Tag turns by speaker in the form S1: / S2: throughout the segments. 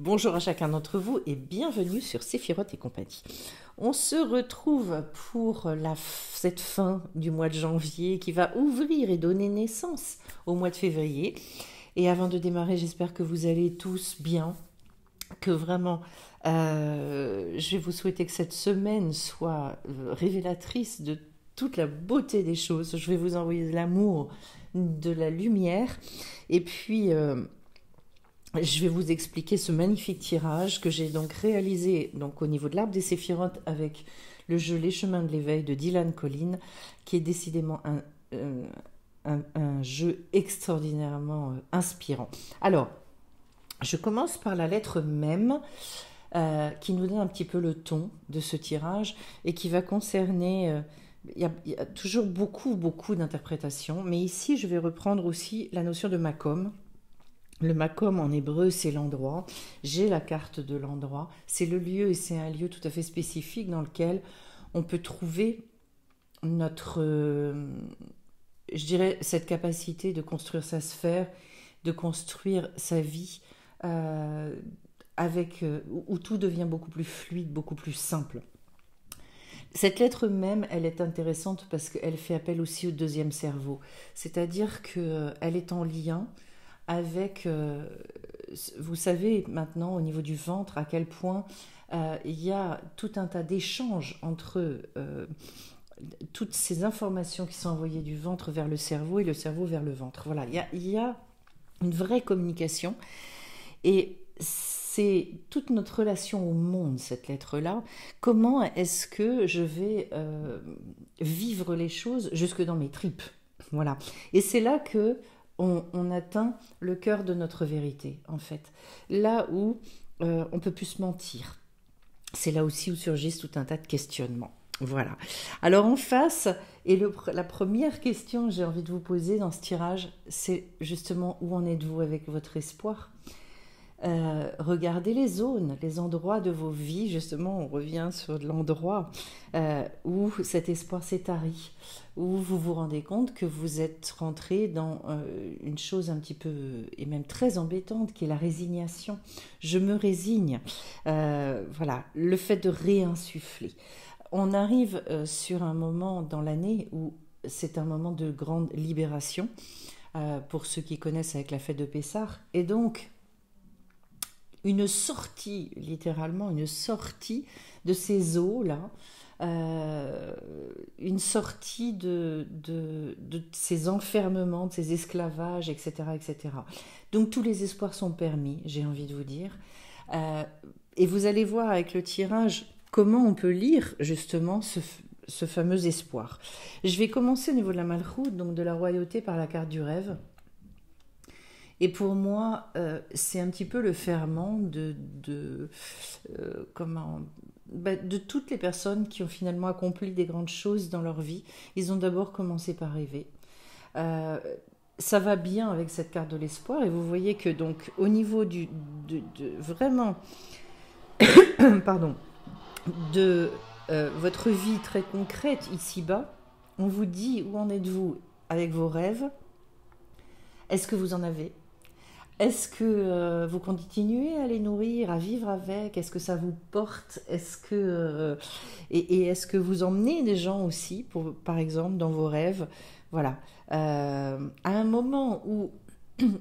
S1: Bonjour à chacun d'entre vous et bienvenue sur Séphiroth et compagnie. On se retrouve pour cette fin du mois de janvier qui va ouvrir et donner naissance au mois de février. Et avant de démarrer, j'espère que vous allez tous bien, que vraiment je vais vous souhaiter que cette semaine soit révélatrice de toute la beauté des choses. Je vais vous envoyer de l'amour, de la lumière et puis... je vais vous expliquer ce magnifique tirage que j'ai donc réalisé donc, au niveau de l'arbre des séphirotes avec le jeu Les Chemins de l'éveil de Dylan Collin, qui est décidément un jeu extraordinairement inspirant. Alors, je commence par la lettre même, qui nous donne un petit peu le ton de ce tirage et qui va concerner... il y a toujours beaucoup d'interprétations, mais ici je vais reprendre aussi la notion de makom. Le makom en hébreu, c'est l'endroit. J'ai la carte de l'endroit. C'est le lieu et c'est un lieu tout à fait spécifique dans lequel on peut trouver notre, je dirais, cette capacité de construire sa sphère, de construire sa vie, où tout devient beaucoup plus fluide, beaucoup plus simple. Cette lettre même, elle est intéressante parce qu'elle fait appel aussi au deuxième cerveau. C'est-à-dire qu'elle est en lien avec, vous savez maintenant au niveau du ventre à quel point il y a tout un tas d'échanges entre toutes ces informations qui sont envoyées du ventre vers le cerveau et le cerveau vers le ventre. Voilà, il y a une vraie communication et c'est toute notre relation au monde, cette lettre-là. Comment est-ce que je vais vivre les choses jusque dans mes tripes? Voilà. Et c'est là que on atteint le cœur de notre vérité, en fait. Là où on ne peut plus se mentir. C'est là aussi où surgissent tout un tas de questionnements. Voilà. Alors en face, et la première question que j'ai envie de vous poser dans ce tirage, c'est justement où en êtes-vous avec votre espoir ? Regardez les zones, les endroits de vos vies, justement, on revient sur l'endroit où cet espoir s'est tari, où vous vous rendez compte que vous êtes rentré dans une chose un petit peu, et même très embêtante, qui est la résignation. Je me résigne. Voilà, le fait de réinsuffler. On arrive sur un moment dans l'année où c'est un moment de grande libération, pour ceux qui connaissent avec la fête de Pessah, et donc une sortie, littéralement une sortie de ces eaux-là, une sortie de ces enfermements, de ces esclavages, etc., etc. Donc tous les espoirs sont permis, j'ai envie de vous dire. Et vous allez voir avec le tirage comment on peut lire justement ce fameux espoir. Je vais commencer au niveau de la Malchout, donc de la royauté par la carte du rêve. Et pour moi, c'est un petit peu le ferment de toutes les personnes qui ont finalement accompli des grandes choses dans leur vie. Ils ont d'abord commencé par rêver. Ça va bien avec cette carte de l'espoir. Et vous voyez que donc au niveau vraiment, pardon, de votre vie très concrète ici-bas, on vous dit où en êtes-vous avec vos rêves. Est-ce que vous en avez ? Est-ce que vous continuez à les nourrir, à vivre avec? Est-ce que ça vous porte? Est-ce que, et est-ce que vous emmenez des gens aussi, par exemple, dans vos rêves? Voilà. À un moment où,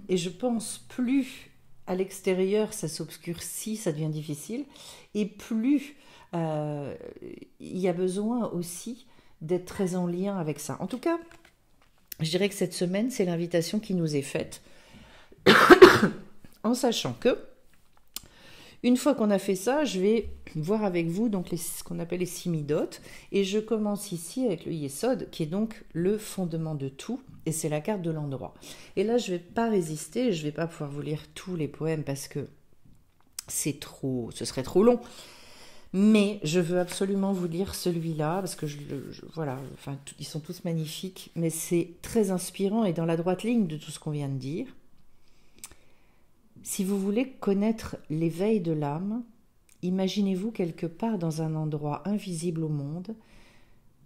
S1: et je pense plus à l'extérieur, ça s'obscurcit, ça devient difficile, et plus il y a besoin aussi d'être très en lien avec ça. En tout cas, je dirais que cette semaine, c'est l'invitation qui nous est faite. En sachant que, une fois qu'on a fait ça, je vais voir avec vous donc ce qu'on appelle les 6 midotes. Et je commence ici avec le Yesod, qui est donc le fondement de tout. Et c'est la carte de l'endroit. Et là, je ne vais pas résister. Je ne vais pas pouvoir vous lire tous les poèmes parce que ce serait trop long. Mais je veux absolument vous lire celui-là parce que voilà, enfin, ils sont tous magnifiques. Mais c'est très inspirant et dans la droite ligne de tout ce qu'on vient de dire. Si vous voulez connaître l'éveil de l'âme, imaginez-vous quelque part dans un endroit invisible au monde,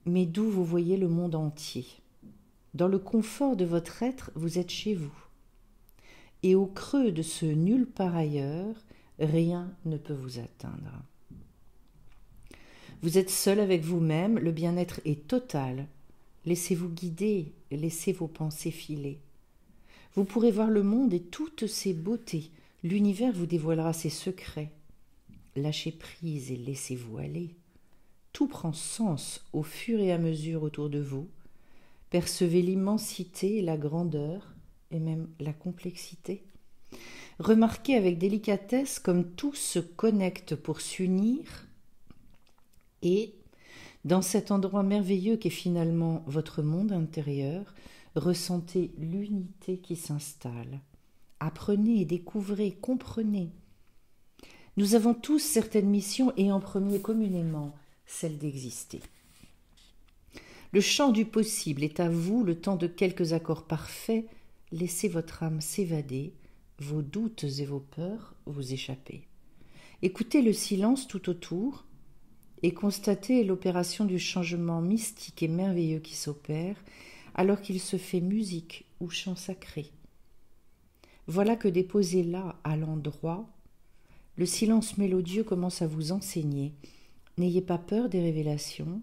S1: mais d'où vous voyez le monde entier. Dans le confort de votre être, vous êtes chez vous. Et au creux de ce nulle part ailleurs, rien ne peut vous atteindre. Vous êtes seul avec vous-même, le bien-être est total. Laissez-vous guider, laissez vos pensées filer. Vous pourrez voir le monde et toutes ses beautés. L'univers vous dévoilera ses secrets. Lâchez prise et laissez-vous aller. Tout prend sens au fur et à mesure autour de vous. Percevez l'immensité, la grandeur et même la complexité. Remarquez avec délicatesse comme tout se connecte pour s'unir et, dans cet endroit merveilleux qu'est finalement votre monde intérieur, ressentez l'unité qui s'installe. Apprenez et découvrez, comprenez. Nous avons tous certaines missions et en premier communément celle d'exister. Le champ du possible est à vous le temps de quelques accords parfaits. Laissez votre âme s'évader, vos doutes et vos peurs vous échapper. Écoutez le silence tout autour et constatez l'opération du changement mystique et merveilleux qui s'opère alors qu'il se fait musique ou chant sacré. Voilà que déposé là, à l'endroit, le silence mélodieux commence à vous enseigner. N'ayez pas peur des révélations,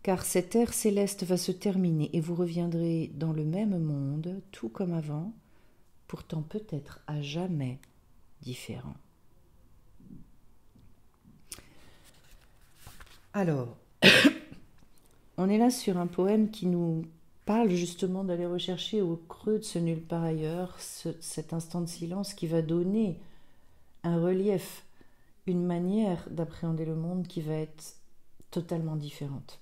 S1: car cette ère céleste va se terminer et vous reviendrez dans le même monde, tout comme avant, pourtant peut-être à jamais différent. Alors, on est là sur un poème qui nous parle justement d'aller rechercher au creux de ce nulle part ailleurs, cet instant de silence qui va donner un relief, une manière d'appréhender le monde qui va être totalement différente.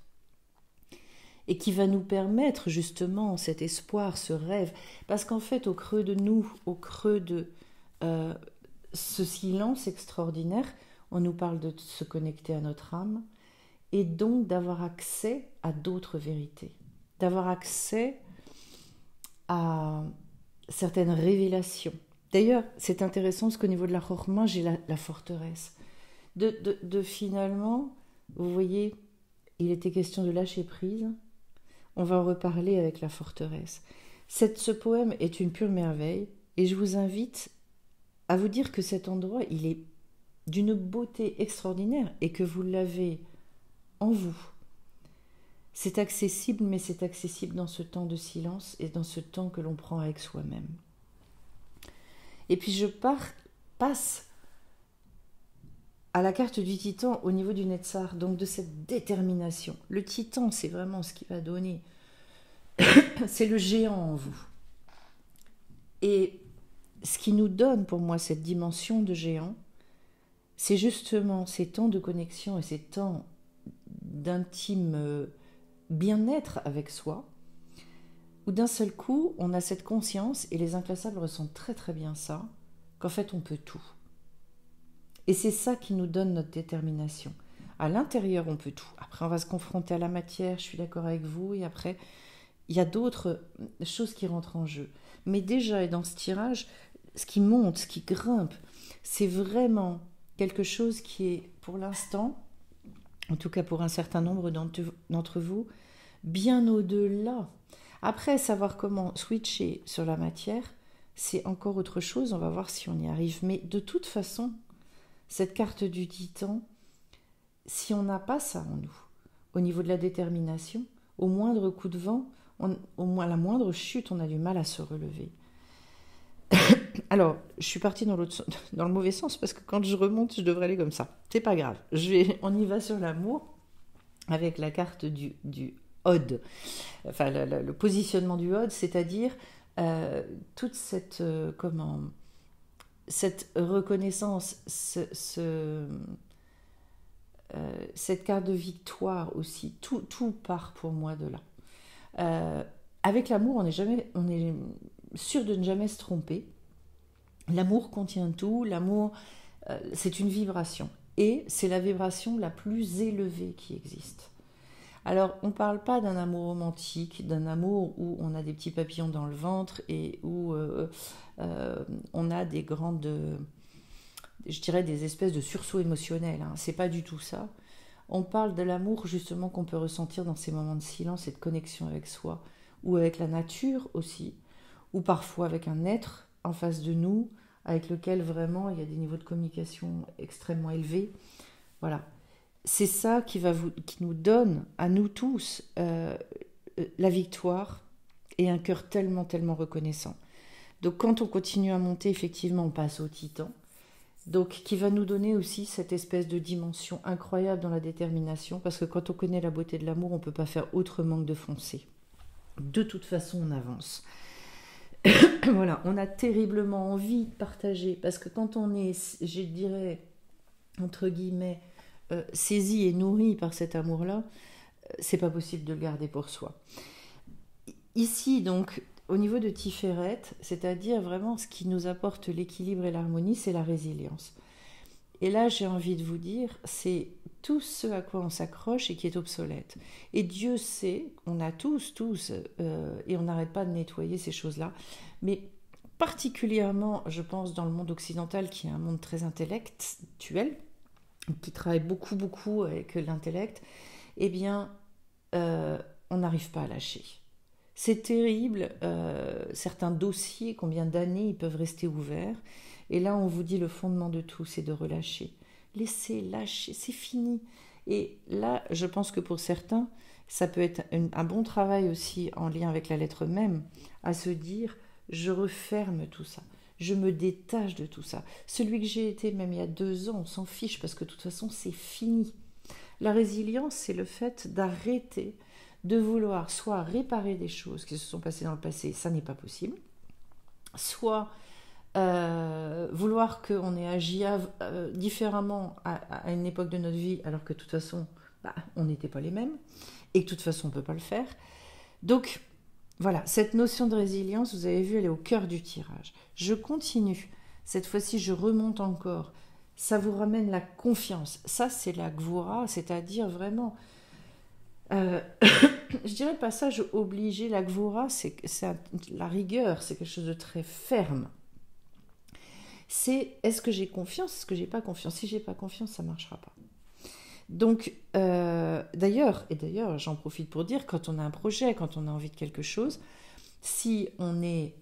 S1: Et qui va nous permettre justement cet espoir, ce rêve, parce qu'en fait au creux de nous, au creux de ce silence extraordinaire, on nous parle de se connecter à notre âme, et donc d'avoir accès à d'autres vérités, d'avoir accès à certaines révélations. D'ailleurs, c'est intéressant parce qu'au niveau de la Chorma, j'ai la forteresse. De finalement, vous voyez, il était question de lâcher prise. On va en reparler avec la forteresse. Ce poème est une pure merveille et je vous invite à vous dire que cet endroit, il est d'une beauté extraordinaire et que vous l'avez en vous. C'est accessible, mais c'est accessible dans ce temps de silence et dans ce temps que l'on prend avec soi-même. Et puis je passe à la carte du Titan au niveau du Netzar, donc de cette détermination. Le Titan, c'est vraiment ce qui va donner. C'est le géant en vous. Et ce qui nous donne pour moi cette dimension de géant, c'est justement ces temps de connexion et ces temps d'intime bien-être avec soi, où d'un seul coup, on a cette conscience, et les inclassables ressentent très très bien ça, qu'en fait on peut tout. Et c'est ça qui nous donne notre détermination. À l'intérieur, on peut tout. Après, on va se confronter à la matière, je suis d'accord avec vous, et après, il y a d'autres choses qui rentrent en jeu. Mais déjà, et dans ce tirage, ce qui monte, ce qui grimpe, c'est vraiment quelque chose qui est, pour l'instant, en tout cas pour un certain nombre d'entre vous, bien au-delà. Après, savoir comment switcher sur la matière, c'est encore autre chose, on va voir si on y arrive. Mais de toute façon, cette carte du Titan, si on n'a pas ça en nous, au niveau de la détermination, au moindre coup de vent, au moins la moindre chute, on a du mal à se relever. Alors, je suis partie dans le mauvais sens parce que quand je remonte, je devrais aller comme ça. C'est pas grave. On y va sur l'amour avec la carte du Ode. Enfin, le positionnement du Ode, c'est-à-dire toute cette cette reconnaissance, cette carte de victoire aussi. Tout part pour moi de là. Avec l'amour, on est sûr de ne jamais se tromper. L'amour contient tout, l'amour, c'est une vibration. Et c'est la vibration la plus élevée qui existe. Alors, on ne parle pas d'un amour romantique, d'un amour où on a des petits papillons dans le ventre et où on a des grandes, je dirais des espèces de sursauts émotionnels. Hein. C'est pas du tout ça. On parle de l'amour justement qu'on peut ressentir dans ces moments de silence et de connexion avec soi, ou avec la nature aussi, ou parfois avec un être en face de nous, avec lequel vraiment il y a des niveaux de communication extrêmement élevés. Voilà. C'est ça qui nous donne, à nous tous, la victoire et un cœur tellement, tellement reconnaissant. Donc quand on continue à monter, effectivement, on passe au titan. Donc qui va nous donner aussi cette espèce de dimension incroyable dans la détermination, parce que quand on connaît la beauté de l'amour, on ne peut pas faire autrement que de foncer. De toute façon, on avance. Voilà, on a terriblement envie de partager, parce que quand on est, je dirais, entre guillemets, saisi et nourri par cet amour-là, c'est pas possible de le garder pour soi. Ici, donc, au niveau de Tiferet, c'est-à-dire vraiment ce qui nous apporte l'équilibre et l'harmonie, c'est la résilience. Et là, j'ai envie de vous dire, c'est tout ce à quoi on s'accroche et qui est obsolète. Et Dieu sait, on a tous, et on n'arrête pas de nettoyer ces choses-là, mais particulièrement, je pense, dans le monde occidental, qui est un monde très intellectuel, qui travaille beaucoup, beaucoup avec l'intellect, eh bien, on n'arrive pas à lâcher. C'est terrible, certains dossiers, combien d'années ils peuvent rester ouverts. Et là, on vous dit le fondement de tout, c'est de relâcher. Laissez lâcher, c'est fini. Et là, je pense que pour certains, ça peut être un bon travail aussi en lien avec la lettre même, à se dire, je referme tout ça. Je me détache de tout ça. Celui que j'ai été même il y a 2 ans, on s'en fiche parce que de toute façon, c'est fini. La résilience, c'est le fait d'arrêter de vouloir soit réparer des choses qui se sont passées dans le passé, ça n'est pas possible, soit vouloir qu'on ait agi différemment à une époque de notre vie, alors que de toute façon, on n'était pas les mêmes, et que de toute façon, on ne peut pas le faire. Donc, voilà, cette notion de résilience, vous avez vu, elle est au cœur du tirage. Je continue. Cette fois-ci, je remonte encore. Ça vous ramène la confiance. Ça, c'est la gvoura, c'est-à-dire vraiment... je dirais le passage obligé, la gvoura, c'est la rigueur, c'est quelque chose de très ferme. C'est est-ce que j'ai confiance, est-ce que j'ai pas confiance? Si j'ai pas confiance, ça marchera pas. Donc, d'ailleurs, j'en profite pour dire, quand on a un projet, quand on a envie de quelque chose, si on est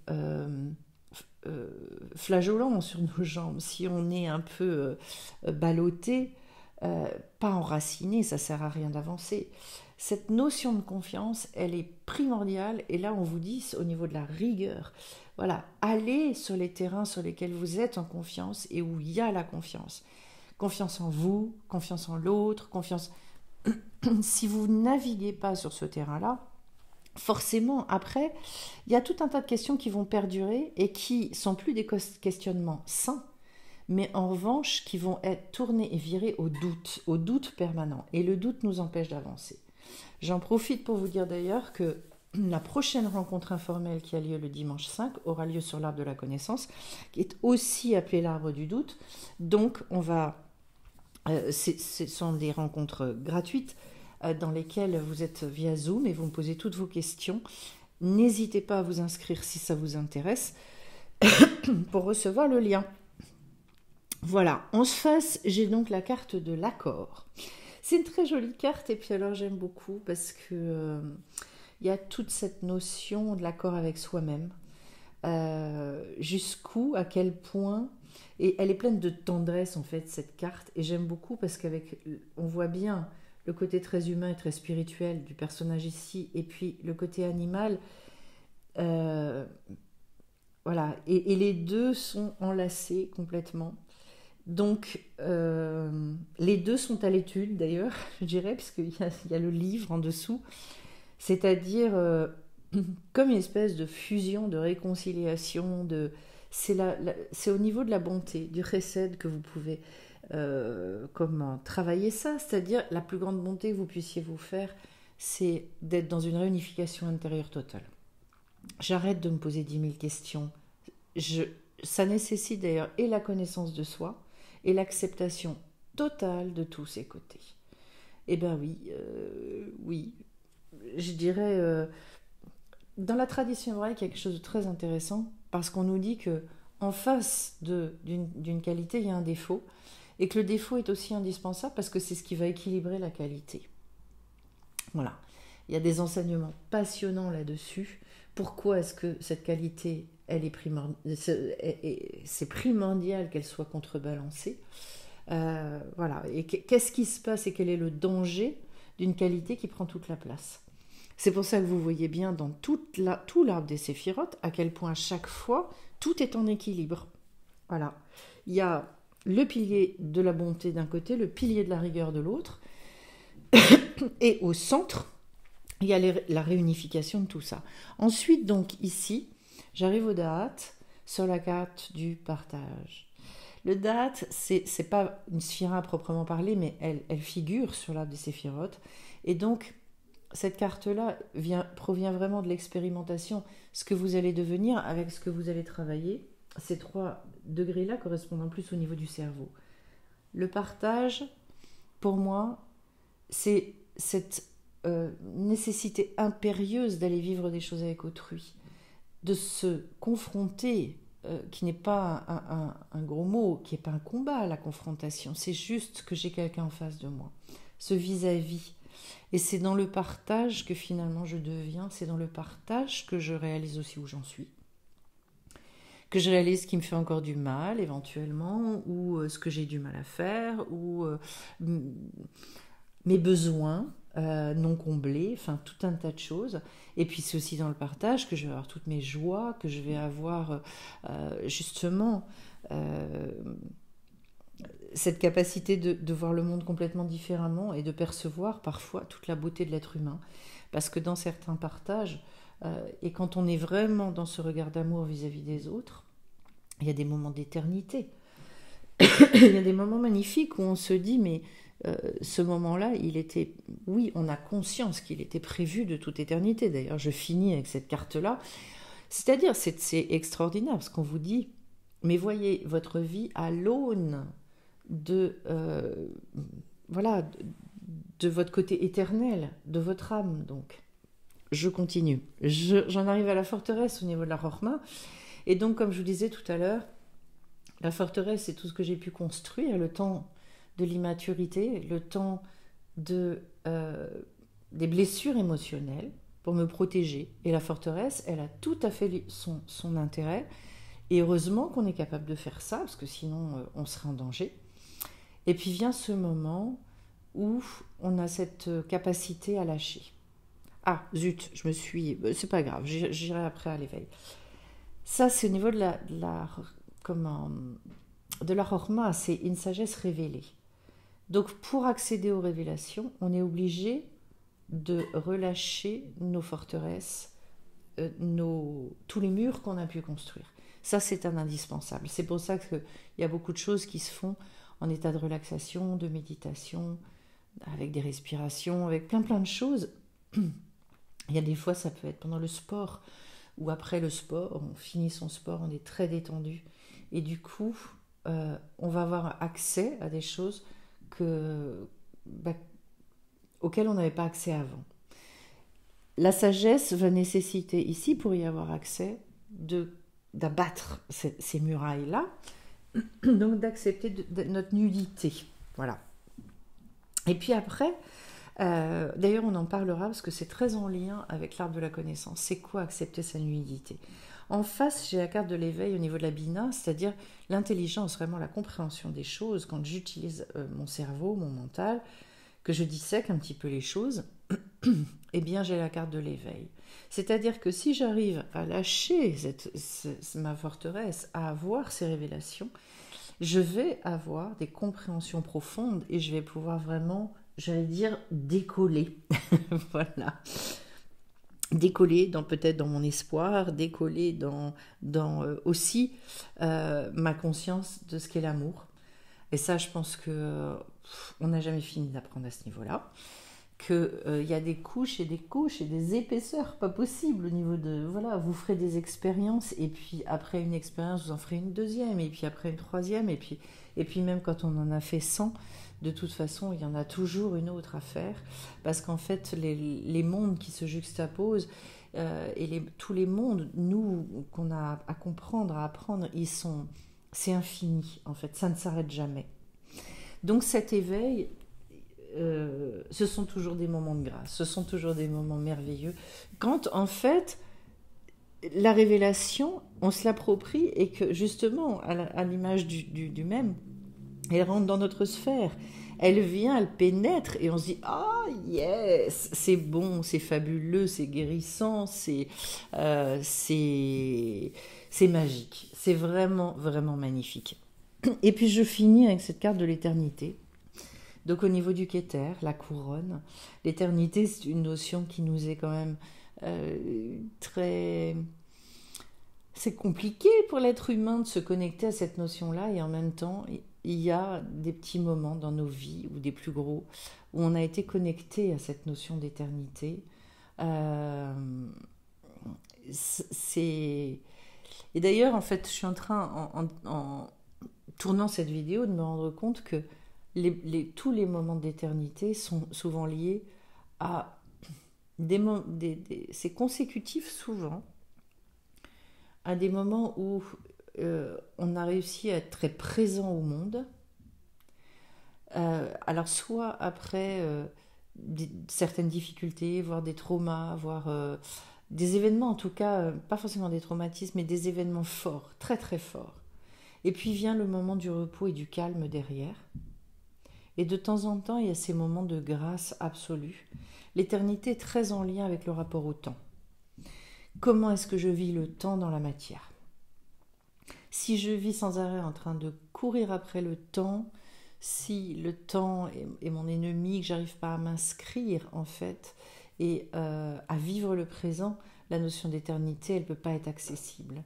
S1: flageolant sur nos jambes, si on est un peu ballotté, pas enraciné, ça sert à rien d'avancer. Cette notion de confiance, elle est primordiale, et là on vous dit au niveau de la rigueur, voilà, allez sur les terrains sur lesquels vous êtes en confiance et où il y a la confiance. Confiance en vous, confiance en l'autre, confiance... Si vous naviguez pas sur ce terrain-là, forcément, après, il y a tout un tas de questions qui vont perdurer et qui sont plus des questionnements sains, mais en revanche, qui vont être tournés et virés au doute permanent. Et le doute nous empêche d'avancer. J'en profite pour vous dire d'ailleurs que la prochaine rencontre informelle qui a lieu le dimanche 5 aura lieu sur l'arbre de la connaissance, qui est aussi appelé l'arbre du doute. Donc, on va... ce sont des rencontres gratuites dans lesquelles vous êtes via Zoom et vous me posez toutes vos questions. N'hésitez pas à vous inscrire si ça vous intéresse pour recevoir le lien. Voilà, en face, j'ai donc la carte de l'accord. C'est une très jolie carte et puis alors j'aime beaucoup parce que y a toute cette notion de l'accord avec soi-même. Jusqu'où, à quel point, et elle est pleine de tendresse en fait cette carte, et j'aime beaucoup parce on voit bien le côté très humain et très spirituel du personnage ici, et puis le côté animal, voilà, et les deux sont enlacés complètement. Donc les deux sont à l'étude d'ailleurs, je dirais, parce qu'il y a le livre en dessous, c'est-à-dire comme une espèce de fusion, de réconciliation, c'est au niveau de la bonté, du chesed que vous pouvez travailler ça, c'est-à-dire la plus grande bonté que vous puissiez vous faire, c'est d'être dans une réunification intérieure totale. J'arrête de me poser 10 000 questions. Ça nécessite d'ailleurs et la connaissance de soi et l'acceptation totale de tous ses côtés. Eh bien oui, je dirais... dans la tradition hébraïque, il y a quelque chose de très intéressant parce qu'on nous dit que en face d'une qualité, il y a un défaut et que le défaut est aussi indispensable parce que c'est ce qui va équilibrer la qualité. Voilà. Il y a des enseignements passionnants là-dessus. Pourquoi est-ce que cette qualité c'est primordial qu'elle soit contrebalancée. Voilà. Et qu'est-ce qui se passe et quel est le danger d'une qualité qui prend toute la place? C'est pour ça que vous voyez bien dans tout l'arbre des séphirotes à quel point à chaque fois tout est en équilibre. Voilà. Il y a le pilier de la bonté d'un côté, le pilier de la rigueur de l'autre, et au centre, il y a la réunification de tout ça. Ensuite, donc ici, j'arrive au Da'at sur la carte du partage. Le Da'at, c'est pas une sphira à proprement parler, mais elle figure sur l'arbre des séphirotes. Et donc, cette carte-là provient vraiment de l'expérimentation. Ce que vous allez devenir avec ce que vous allez travailler, ces 3 degrés-là correspondent plus au niveau du cerveau. Le partage, pour moi, c'est cette nécessité impérieuse d'aller vivre des choses avec autrui, de se confronter, qui n'est pas un gros mot, qui n'est pas un combat, la confrontation, c'est juste que j'ai quelqu'un en face de moi, ce vis-à-vis. Et c'est dans le partage que finalement je deviens, c'est dans le partage que je réalise aussi où j'en suis, que je réalise ce qui me fait encore du mal éventuellement, ou ce que j'ai du mal à faire, ou mes besoins non comblés, enfin tout un tas de choses. Et puis c'est aussi dans le partage que je vais avoir toutes mes joies, que je vais avoir justement cette capacité de voir le monde complètement différemment et de percevoir parfois toute la beauté de l'être humain. Parce que dans certains partages, et quand on est vraiment dans ce regard d'amour vis-à-vis des autres, il y a des moments d'éternité. Il y a des moments magnifiques où on se dit, mais ce moment-là, oui, on a conscience qu'il était prévu de toute éternité. D'ailleurs, je finis avec cette carte-là. C'est-à-dire, c'est extraordinaire, parce qu'on vous dit, mais voyez votre vie à l'aune de votre côté éternel, de votre âme. Donc, je continue. J'en arrive à la forteresse au niveau de la Rochma. Et donc, comme je vous disais tout à l'heure, la forteresse, c'est tout ce que j'ai pu construire, le temps de l'immaturité, le temps des blessures émotionnelles pour me protéger. Et la forteresse, elle a tout à fait son intérêt. Et heureusement qu'on est capable de faire ça, parce que sinon, on serait en danger. Et puis vient ce moment où on a cette capacité à lâcher. Ah, zut, c'est pas grave, j'irai après à l'éveil. Ça, c'est au niveau de la Chokhmah, c'est une sagesse révélée. Donc, pour accéder aux révélations, on est obligé de relâcher nos forteresses, tous les murs qu'on a pu construire. Ça, c'est un indispensable. C'est pour ça qu'il y a beaucoup de choses qui se font en état de relaxation, de méditation, avec des respirations, avec plein de choses. Il y a des fois, ça peut être pendant le sport, ou après le sport, on finit son sport, on est très détendu. Et du coup, on va avoir accès à des choses auxquelles on n'avait pas accès avant. La sagesse va nécessiter ici, pour y avoir accès, d'abattre ces murailles-là, donc d'accepter notre nudité. Voilà. Et puis après, d'ailleurs on en parlera parce que c'est très en lien avec l'arbre de la connaissance. C'est quoi accepter sa nudité? En face, j'ai la carte de l'éveil au niveau de la bina, c'est-à-dire l'intelligence, vraiment la compréhension des choses. Quand j'utilise mon cerveau, mon mental, que je dissèque un petit peu les choses, eh bien j'ai la carte de l'éveil. C'est-à-dire que si j'arrive à lâcher ma forteresse, à avoir ces révélations, je vais avoir des compréhensions profondes et je vais pouvoir vraiment, j'allais dire, décoller. Voilà. Décoller peut-être dans mon espoir, décoller dans aussi ma conscience de ce qu'est l'amour. Et ça, je pense qu'on n'a jamais fini d'apprendre à ce niveau-là. Qu'il y a des couches et des épaisseurs pas possibles au niveau de... Voilà, vous ferez des expériences et puis après une expérience, vous en ferez une deuxième et puis après une troisième et puis même quand on en a fait 100, de toute façon, il y en a toujours une autre à faire parce qu'en fait, les mondes qui se juxtaposent et tous les mondes, nous, qu'on a à comprendre, à apprendre, c'est infini en fait, ça ne s'arrête jamais. Donc cet éveil... ce sont toujours des moments de grâce, ce sont toujours des moments merveilleux. Quand en fait, la révélation, on se l'approprie et que justement, à l'image du même, elle rentre dans notre sphère. Elle vient, elle pénètre et on se dit ah yes, c'est bon, c'est fabuleux, c'est guérissant, c'est magique, c'est vraiment vraiment magnifique. Et puis je finis avec cette carte de l'éternité. Donc au niveau du Keter, la couronne, l'éternité c'est une notion qui nous est quand même très... C'est compliqué pour l'être humain de se connecter à cette notion-là et en même temps, il y a des petits moments dans nos vies, ou des plus gros, où on a été connecté à cette notion d'éternité. Euh, c'est... Et d'ailleurs, en fait, je suis en train, en tournant cette vidéo, de me rendre compte que tous les moments d'éternité sont souvent liés à c'est consécutif souvent à des moments où on a réussi à être très présent au monde. Alors soit après certaines difficultés, voire des traumas, voire des événements en tout cas, pas forcément des traumatismes, mais des événements forts, très très forts. Et puis vient le moment du repos et du calme derrière. Et de temps en temps, il y a ces moments de grâce absolue. L'éternité est très en lien avec le rapport au temps. Comment est-ce que je vis le temps dans la matière? Si je vis sans arrêt en train de courir après le temps, si le temps est mon ennemi, que j'arrive pas à m'inscrire en fait et à vivre le présent, la notion d'éternité, elle peut pas être accessible.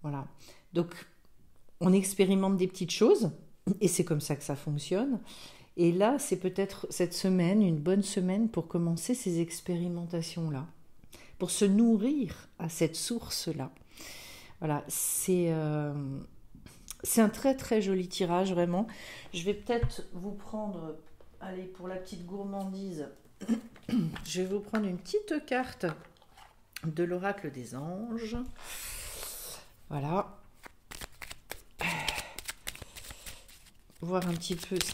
S1: Voilà. Donc, on expérimente des petites choses et c'est comme ça que ça fonctionne. Et là, c'est peut-être cette semaine, une bonne semaine pour commencer ces expérimentations-là, pour se nourrir à cette source-là. Voilà, c'est un très très joli tirage, vraiment. Je vais peut-être vous prendre, allez, pour la petite gourmandise, je vais vous prendre une petite carte de l'oracle des anges. Voilà. Voir un petit peu ce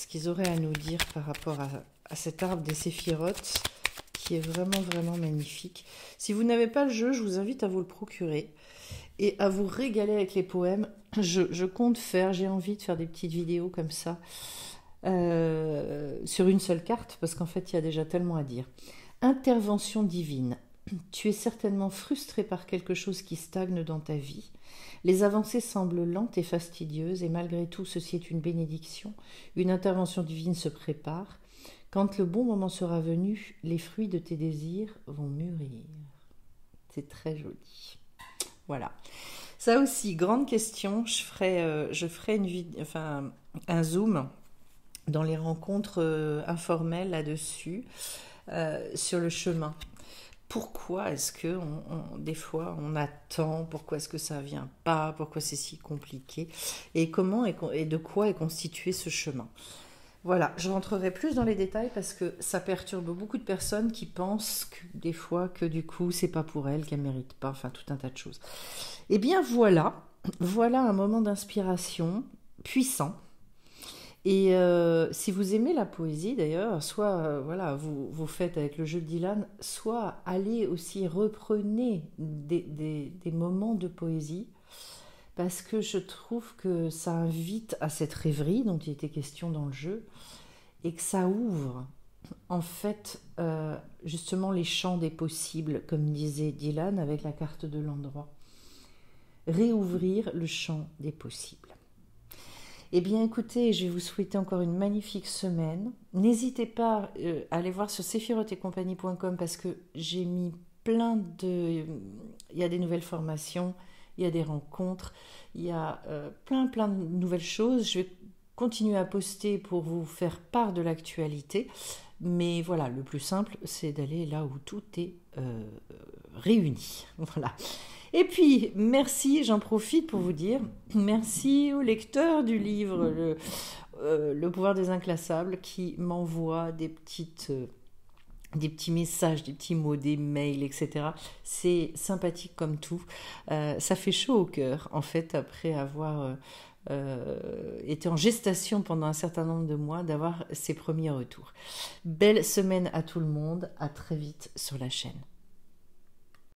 S1: qu'ils auraient à nous dire par rapport à cet arbre des séphirotes qui est vraiment vraiment magnifique. Si vous n'avez pas le jeu, je vous invite à vous le procurer et à vous régaler avec les poèmes. Je compte j'ai envie de faire des petites vidéos comme ça sur une seule carte parce qu'en fait il y a déjà tellement à dire. Intervention divine. Tu es certainement frustré par quelque chose qui stagne dans ta vie. Les avancées semblent lentes et fastidieuses, et malgré tout, ceci est une bénédiction. Une intervention divine se prépare. Quand le bon moment sera venu, les fruits de tes désirs vont mûrir. C'est très joli. Voilà. Ça aussi, grande question. Je ferai un zoom dans les rencontres informelles là-dessus, sur le chemin. Pourquoi est-ce que des fois on attend? Pourquoi est-ce que ça ne vient pas? Pourquoi c'est si compliqué? Et comment et de quoi est constitué ce chemin? Voilà, je rentrerai plus dans les détails parce que ça perturbe beaucoup de personnes qui pensent des fois que du coup c'est pas pour elles, qu'elles ne méritent pas, enfin tout un tas de choses. Eh bien voilà un moment d'inspiration puissant. Et si vous aimez la poésie d'ailleurs, soit vous faites avec le jeu de Dylan, soit allez aussi reprenez des moments de poésie, parce que je trouve que ça invite à cette rêverie dont il était question dans le jeu, et que ça ouvre en fait justement les champs des possibles, comme disait Dylan avec la carte de l'endroit. Réouvrir le champ des possibles. Eh bien écoutez, je vais vous souhaiter encore une magnifique semaine. N'hésitez pas à aller voir sur sephirotetcompagnie.com parce que j'ai mis il y a des nouvelles formations, il y a des rencontres, il y a plein de nouvelles choses. Je vais continuer à poster pour vous faire part de l'actualité. Mais voilà, le plus simple, c'est d'aller là où tout est réuni. Voilà. Et puis, merci, j'en profite pour vous dire, merci au lecteur du livre Le pouvoir des inclassables qui m'envoie des petits messages, des petits mots, des mails, etc. C'est sympathique comme tout. Ça fait chaud au cœur, en fait, après avoir été en gestation pendant un certain nombre de mois, d'avoir ces premiers retours. Belle semaine à tout le monde, à très vite sur la chaîne.